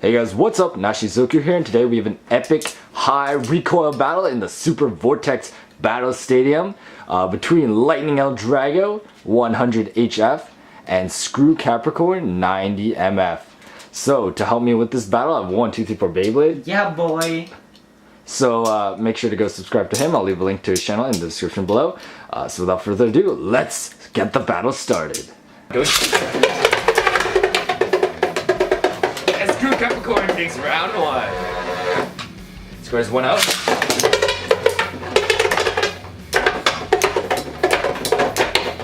Hey guys, what's up? Nashizoku here, and today we have an epic high recoil battle in the Super Vortex Battle Stadium between Lightning L-Drago 100 HF and Screw Capricorne 90 MF. So to help me with this battle, I have 1, 2, 3, 4 Beyblade. Yeah, boy. So make sure to go subscribe to him. I'll leave a link to his channel in the description below. So without further ado, let's get the battle started. Go. Screw Capricorne takes round 1. Scores 1 out.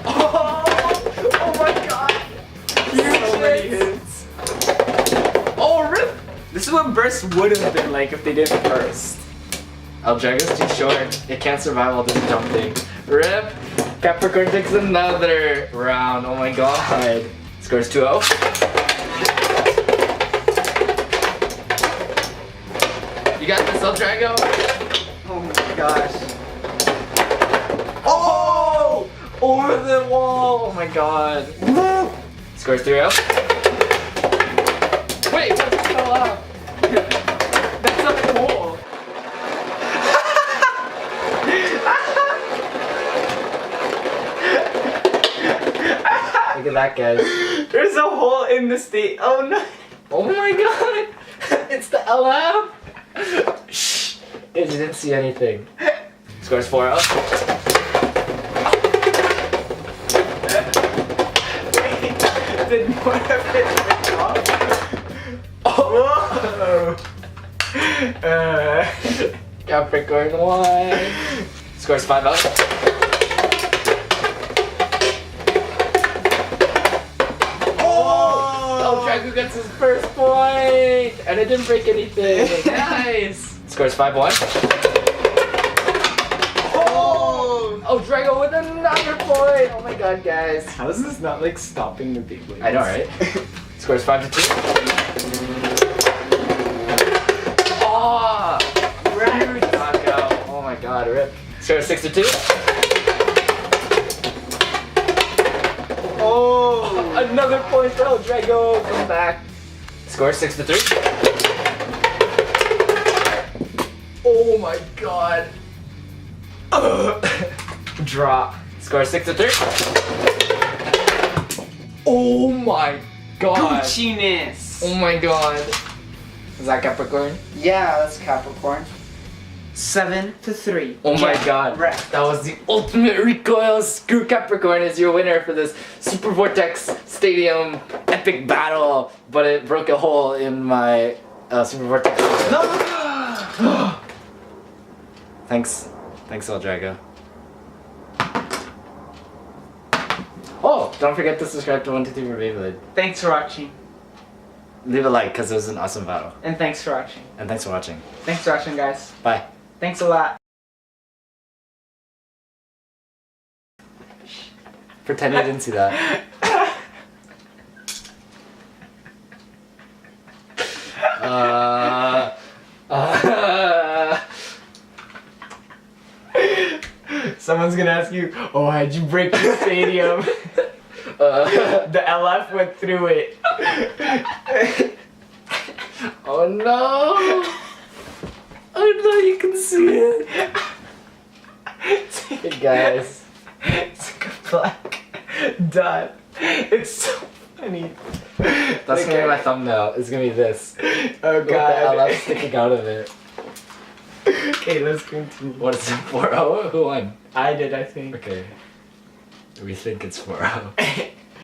Oh my god! So many hits. Oh, rip! This is what burst would have been like if they didn't burst. L-Drago's too short. It can't survive all this jumping. Rip! Capricorne takes another round. Oh my god. Scores 2-0. You got this, L-Drago? Oh my gosh. Oh! Over the wall! Oh my god. Scores 3-0. Wait, what just fell out? That's a hole. Look at that, guys. There's a hole in the state. Oh no. Oh my god! It's the LF! Shh! You didn't see anything. Scores 4-0. Did more of it rip off? Oh! Capricorne 1. Scores 5-0. L-Drago gets his first point! And it didn't break anything. Nice! Scores 5-1. Oh! L-Drago with another point! Oh my god, guys. How is this not like stopping the big blades? I know, right? Scores 5-2. Oh! Rude knockout. Oh my god, rip. Scores 6-2. Oh! Another point for L-Drago. Come back. Score 6-3. Oh my god. Drop. Score 6-3. Oh my god. Gucci-ness. Oh my god. Is that Capricorne? Yeah, that's Capricorne. 7-3. Oh my Yeah, god. right. That was the ultimate recoil. Screw Capricorne is your winner for this Super Vortex Stadium epic battle. But it broke a hole in my Super Vortex. No! Thanks. Thanks, L-Drago. Oh, don't forget to subscribe to 1, 2, 3 for Beyblade. Thanks for watching. Leave a like because it was an awesome battle. And thanks for watching. And thanks for watching. Thanks for watching, guys. Bye. Thanks a lot. Pretend I didn't see that. Someone's gonna ask you, oh, how'd you break the stadium? The LF went through it. Oh no! Oh no, you can see it. Hey guys. It's like a black dot. It's so funny. That's gonna be my thumbnail. It's gonna be this. Oh With the god. LF sticking out of it. Okay, let's continue. What is it, 4-0? Who won? I did, I think. Okay. We think it's 4-0.